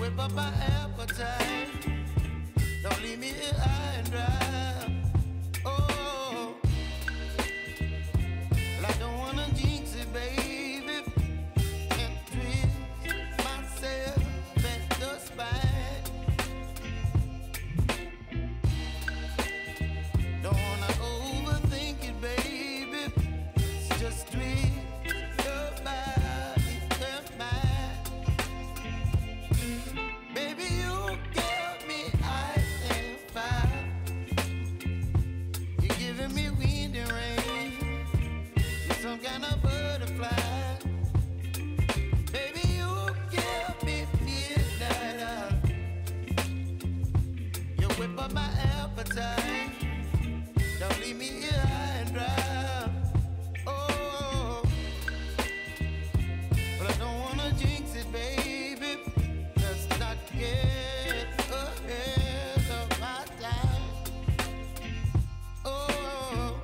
whip up my appetite. Don't leave me here high and dry. Oh, well, I don't wanna jinx it, baby, and twist myself at the spine. Don't wanna overthink it, baby. It's just twist your body and mine. Baby, you give me ice and fire. You're giving me wind and rain. You're some kind of butterfly. Baby, you give me midnight. You whip up my appetite. Don't leave me here high and dry. Oh, but I don't wanna jinx it, baby. Let's not get ahead of my time. Oh,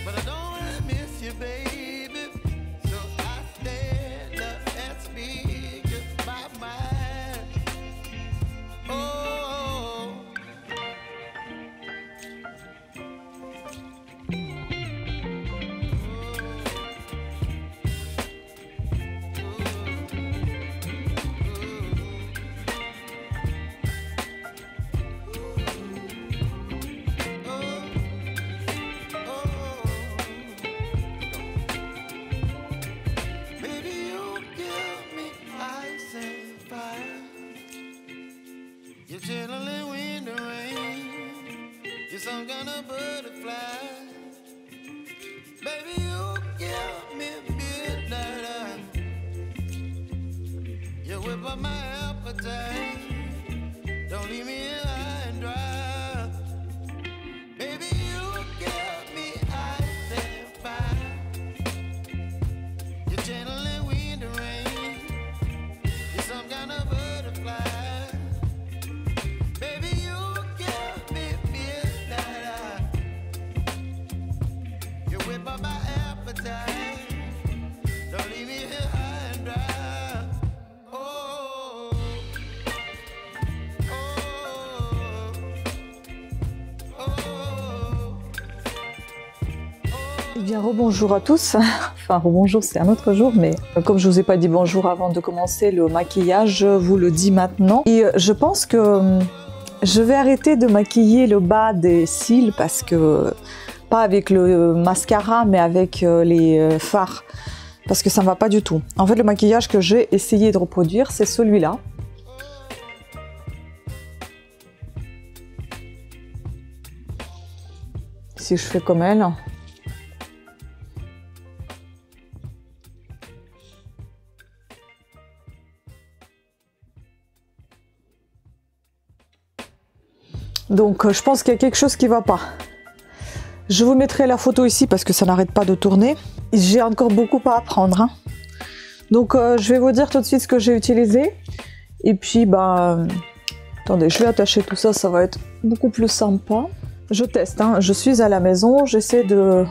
but I don't wanna miss you, baby. So I stand up and speak my mind. Oh. Baby, you give me ice and fire. You're chilling wind and rain. You're some kind of butterfly. Baby, you give me midnight. You whip up my appetite. Don't leave me here high and dry. Baby, you give me ice and fire. You're channeling wind and rain. You're some kind of butterfly. Baby, you give me midnight. You whip up my appetite. Don't leave me here high and dry. Oh, oh, oh, Eh bien, rebonjour à tous. Enfin, rebonjour, c'est un autre jour, mais comme je vous ai pas dit bonjour avant de commencer le maquillage, je vous le dis maintenant. Et je pense que je vais arrêter de maquiller le bas des cils parce que, pas avec le mascara, mais avec les fards. Parce que ça ne va pas du tout. En fait, le maquillage que j'ai essayé de reproduire, c'est celui-là. Si je fais comme elle. Donc, je pense qu'il y a quelque chose qui ne va pas. Je vous mettrai la photo ici parce que ça n'arrête pas de tourner. J'ai encore beaucoup à apprendre. Hein. Donc, je vais vous dire tout de suite ce que j'ai utilisé. Et puis, attendez, je vais attacher tout ça, ça va être beaucoup plus sympa. Je teste, hein. Je suis à la maison, j'essaie de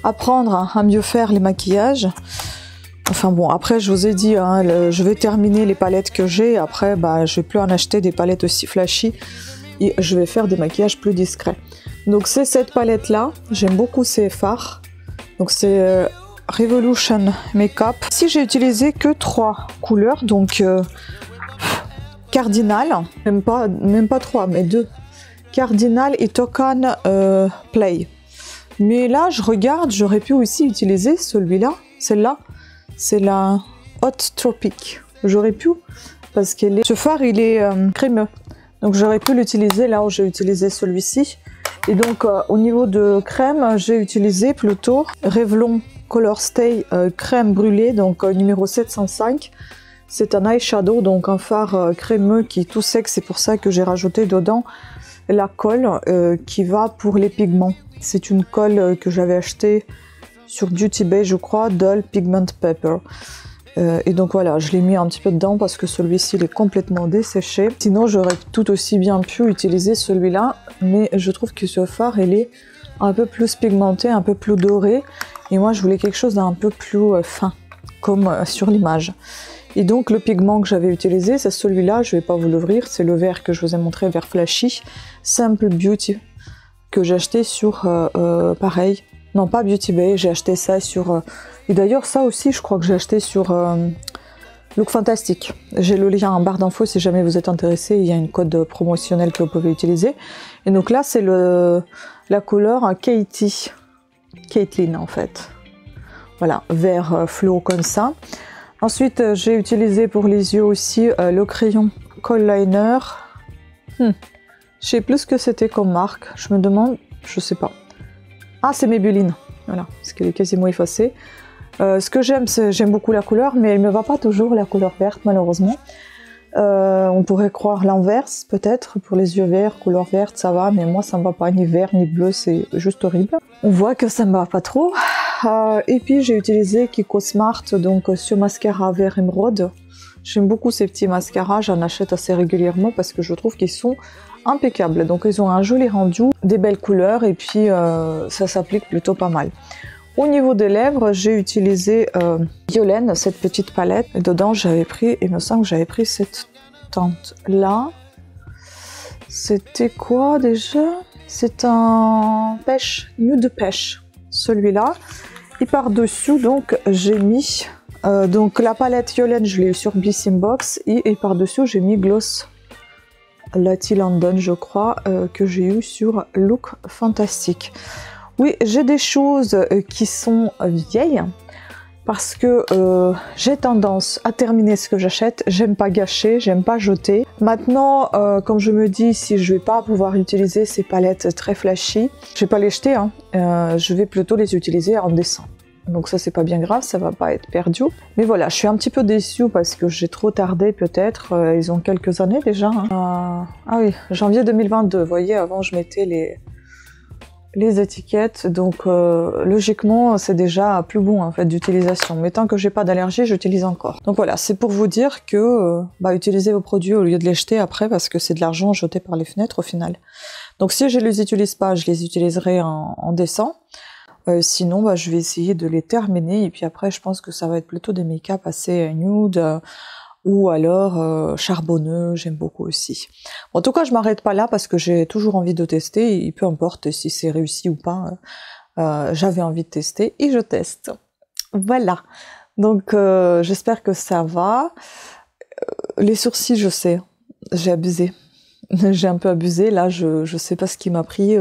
apprendre à mieux faire les maquillages. Enfin bon, après je vous ai dit, hein, je vais terminer les palettes que j'ai. Après, je vais plus en acheter des palettes aussi flashy. Et je vais faire des maquillages plus discrets. Donc c'est cette palette là, j'aime beaucoup ces fards. Donc c'est Revolution Makeup. Ici j'ai utilisé que 3 couleurs, donc Cardinal, même pas 3 mais 2. Cardinal et Tocan Play. Mais là je regarde, j'aurais pu aussi utiliser celui-là, celle-là, c'est la Hot Tropic. J'aurais pu, parce que ce fard il est crémeux. Donc j'aurais pu l'utiliser là où j'ai utilisé celui-ci. Et donc au niveau de crème, j'ai utilisé plutôt Revlon Color Stay crème brûlée, donc numéro 705. C'est un eyeshadow, donc un fard crémeux qui est tout sec. C'est pour ça que j'ai rajouté dedans la colle qui va pour les pigments. C'est une colle que j'avais achetée sur Beauty Bay, je crois, Dull Pigment Paper. Et donc voilà, je l'ai mis un petit peu dedans parce que celui-ci il est complètement desséché. Sinon j'aurais tout aussi bien pu utiliser celui-là, mais je trouve que ce fard il est un peu plus pigmenté, un peu plus doré. Et moi je voulais quelque chose d'un peu plus fin, comme sur l'image. Et donc le pigment que j'avais utilisé, c'est celui-là, je vais pas vous l'ouvrir, c'est le vert que je vous ai montré, vert flashy, Simple Beauty, que j'ai acheté sur, pareil, non pas Beauty Bay, j'ai acheté ça sur, et d'ailleurs ça aussi je crois que j'ai acheté sur Look Fantastic. J'ai le lien en barre d'infos si jamais vous êtes intéressé, il y a une code promotionnel que vous pouvez utiliser. Et donc là c'est la couleur Caitlin en fait. Voilà, vert fluo comme ça. Ensuite j'ai utilisé pour les yeux aussi le crayon Kohl Liner. Je sais plus ce que c'était comme marque, je me demande, je sais pas. Ah c'est Maybelline, voilà, parce qu'elle est quasiment effacée. Ce que j'aime, c'est j'aime beaucoup la couleur, mais elle me va pas toujours la couleur verte malheureusement. On pourrait croire l'inverse peut-être, pour les yeux verts, couleur verte ça va, mais moi ça me va pas, ni vert ni bleu, c'est juste horrible. On voit que ça me va pas trop. Et puis j'ai utilisé Kiko Smart, donc sur mascara vert émeraude. J'aime beaucoup ces petits mascaras, j'en achète assez régulièrement parce que je trouve qu'ils sont impeccables. Donc ils ont un joli rendu, des belles couleurs et puis ça s'applique plutôt pas mal. Au niveau des lèvres, j'ai utilisé Yolène, cette petite palette. Et dedans, j'avais pris, il me semble que j'avais pris cette teinte-là. C'était quoi déjà? C'est un pêche, nude pêche, celui-là. Et par-dessus, donc, j'ai mis... donc la palette Yolène, je l'ai eu sur Blissing Box. Et par-dessus, j'ai mis Gloss Lati London, je crois, que j'ai eu sur Look Fantastic. Oui, j'ai des choses qui sont vieilles parce que j'ai tendance à terminer ce que j'achète. J'aime pas gâcher, j'aime pas jeter. Maintenant, comme je me dis, si je vais pas pouvoir utiliser ces palettes très flashy, je vais pas les jeter, hein. Je vais plutôt les utiliser en dessin. Donc ça c'est pas bien grave, ça va pas être perdu. Mais voilà, je suis un petit peu déçue parce que j'ai trop tardé peut-être. Ils ont quelques années déjà. Hein. Ah oui, janvier 2022. Vous voyez, avant je mettais les étiquettes, donc logiquement c'est déjà plus bon en fait d'utilisation, mais tant que j'ai pas d'allergie j'utilise encore. Donc voilà, c'est pour vous dire que utilisez vos produits au lieu de les jeter après parce que c'est de l'argent jeté par les fenêtres au final. Donc si je les utilise pas, je les utiliserai en dessin. Sinon je vais essayer de les terminer et puis après je pense que ça va être plutôt des make-up assez nude ou alors charbonneux, j'aime beaucoup aussi. En tout cas, je m'arrête pas là parce que j'ai toujours envie de tester, et peu importe si c'est réussi ou pas, j'avais envie de tester et je teste. Voilà, donc j'espère que ça va. Les sourcils, je sais, j'ai abusé. J'ai un peu abusé, là je sais pas ce qui m'a pris,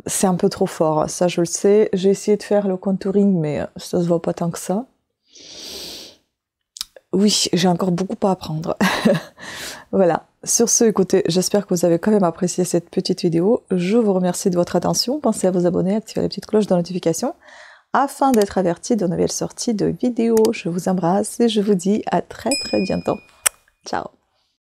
c'est un peu trop fort, ça je le sais. J'ai essayé de faire le contouring, mais ça se voit pas tant que ça. Oui, j'ai encore beaucoup à apprendre. Voilà. Sur ce, écoutez, j'espère que vous avez quand même apprécié cette petite vidéo. Je vous remercie de votre attention. Pensez à vous abonner, activer la petite cloche de notification afin d'être averti de nouvelles sorties de vidéos. Je vous embrasse et je vous dis à très bientôt. Ciao.